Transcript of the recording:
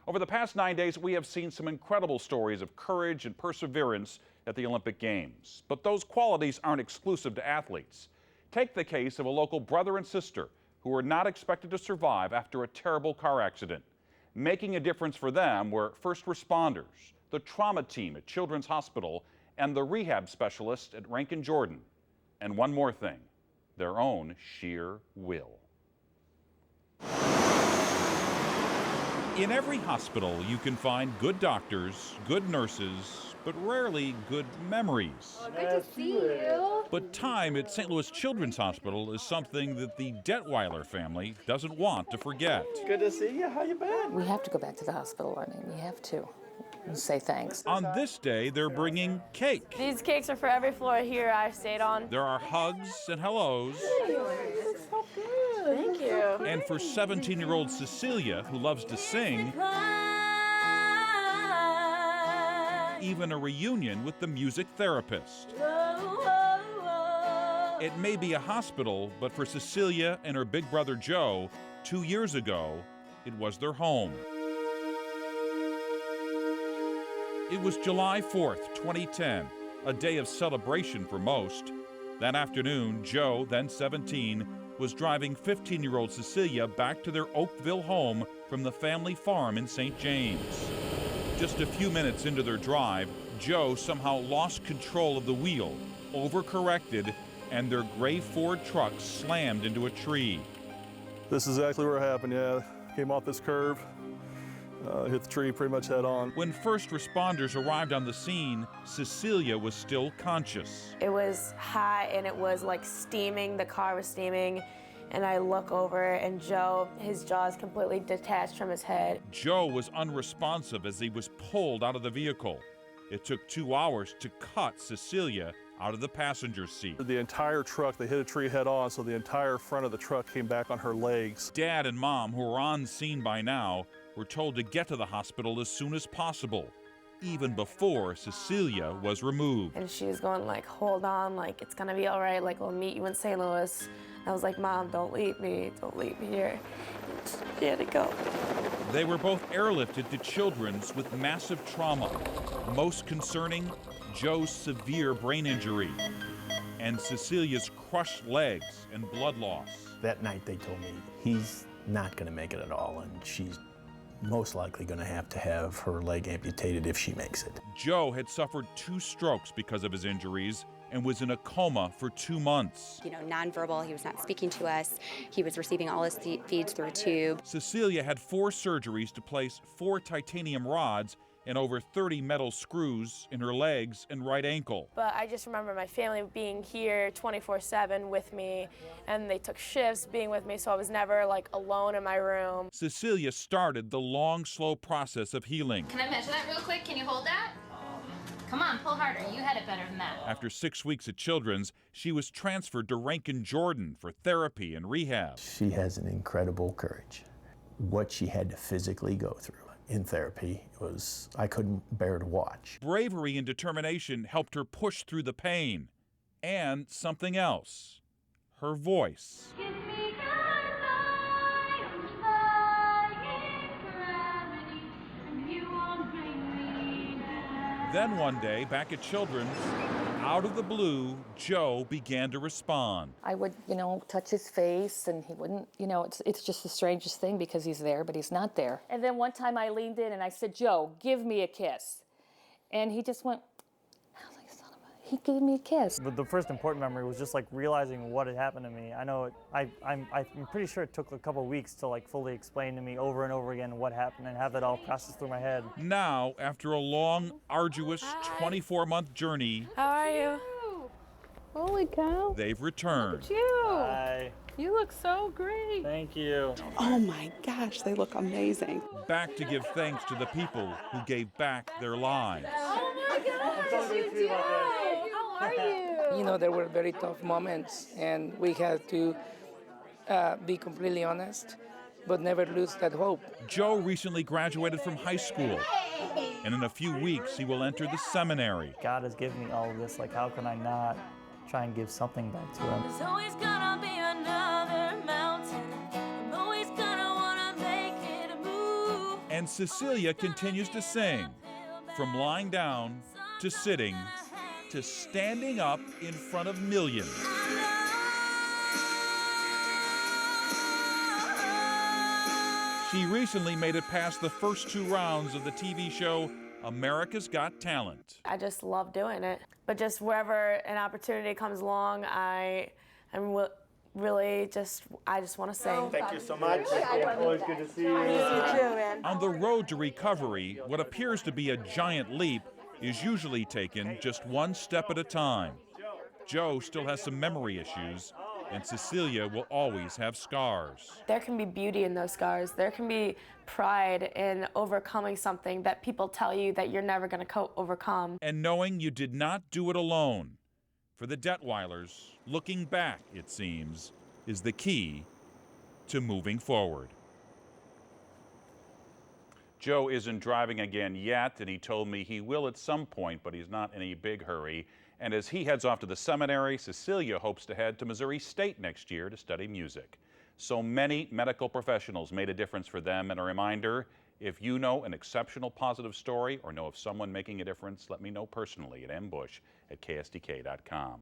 Over the past 9 days, we have seen some incredible stories of courage and perseverance at the Olympic Games. But those qualities aren't exclusive to athletes. Take the case of a local brother and sister who were not expected to survive after a terrible car accident. Making a difference for them were first responders, the trauma team at Children's Hospital, and the rehab specialist at Rankin Jordan. And one more thing, their own sheer will. In every hospital, you can find good doctors, good nurses, but rarely good memories. Oh, good to see you. But time at St. Louis Children's Hospital is something that the Detweiler family doesn't want to forget. Good to see you. How you been? We have to go back to the hospital. I mean, we have to say thanks. On this day, they're bringing cake. These cakes are for every floor here I've stayed on. There are hugs and hellos. Thank you. And for 17-year-old Cecilia, who loves to sing, even a reunion with the music therapist. It may be a hospital, but for Cecilia and her big brother Joe, 2 years ago, it was their home. It was July 4th, 2010, a day of celebration for most. That afternoon, Joe, then 17, was driving 15-year-old Cecilia back to their Oakville home from the family farm in St. James. Just a few minutes into their drive, Joe somehow lost control of the wheel, overcorrected, and their gray Ford truck slammed into a tree. This is exactly where it happened, yeah. Came off this curve, hit the tree pretty much head on. When first responders arrived on the scene, Cecilia was still conscious. It was hot and it was like steaming. The car was steaming. And I look over and Joe, his jaw is completely detached from his head. Joe was unresponsive as he was pulled out of the vehicle. It took 2 hours to cut Cecilia out of the passenger seat. The entire truck, they hit a tree head on, so the entire front of the truck came back on her legs. Dad and Mom, who were on scene by now, were told to get to the hospital as soon as possible, even before Cecilia was removed. And she was going like, hold on, like it's gonna be all right, like we'll meet you in St. Louis. I was like, Mom, don't leave me here. She had to go. They were both airlifted to Children's with massive trauma. Most concerning, Joe's severe brain injury and Cecilia's crushed legs and blood loss. That night they told me he's not gonna make it at all, and she's most likely going to have her leg amputated if she makes it. Joe had suffered 2 strokes because of his injuries and was in a coma for 2 months. Nonverbal, he was not speaking to us. He was receiving all his feeds through a tube. Cecilia had 4 surgeries to place 4 titanium rods and over 30 metal screws in her legs and right ankle. But I just remember my family being here 24/7 with me, and they took shifts being with me, so I was never like alone in my room. Cecilia started the long, slow process of healing. Can I measure that real quick? Can you hold that? Come on, pull harder. You had it better than that. After 6 weeks at Children's, she was transferred to Rankin Jordan for therapy and rehab. She has an incredible courage. What she had to physically go through in therapy was, I couldn't bear to watch. Bravery and determination helped her push through the pain. And something else, her voice. Then one day, back at Children's, out of the blue, Joe began to respond. I would, touch his face, and he wouldn't, it's just the strangest thing because he's there, but he's not there. And then one time I leaned in and I said, Joe, give me a kiss. And he just went, I was like, son of a, he gave me a kiss. But the first important memory was just like realizing what had happened to me. I know, I'm pretty sure it took a couple of weeks to like fully explain to me over and over again what happened and have it all processed through my head. Now, after a long, arduous 24-month journey, How are you? Holy cow. They've returned. Look at you. Hi. You look so great. Thank you. Oh my gosh, they look amazing. Back to give thanks to the people who gave back their lives. Oh my gosh, you do. How are you? There were very tough moments, and we had to be completely honest, but never lose that hope. Joe recently graduated from high school, and in a few weeks he will enter the seminary. God has given me all of this, like how can I not try and give something back to him? There's always gonna be another mountain. I'm always gonna wanna make it move. And Cecilia continues to sing, from lying down to sitting to standing up in front of millions. She recently made it past the first 2 rounds of the TV show America's Got Talent. I just love doing it. But just wherever an opportunity comes along, I just want to sing. Thank you so much. Always good to see you. On the road to recovery, what appears to be a giant leap is usually taken just one step at a time. Joe still has some memory issues, and Cecilia will always have scars. There can be beauty in those scars. There can be pride in overcoming something that people tell you that you're never going to overcome. And knowing you did not do it alone. For the Detweilers, looking back, it seems, is the key to moving forward. Joe isn't driving again yet, and he told me he will at some point, but he's not in a big hurry. And as he heads off to the seminary, Cecilia hopes to head to Missouri State next year to study music. So many medical professionals made a difference for them, and a reminder, if you know an exceptional positive story or know of someone making a difference, let me know personally at mbush@ksdk.com.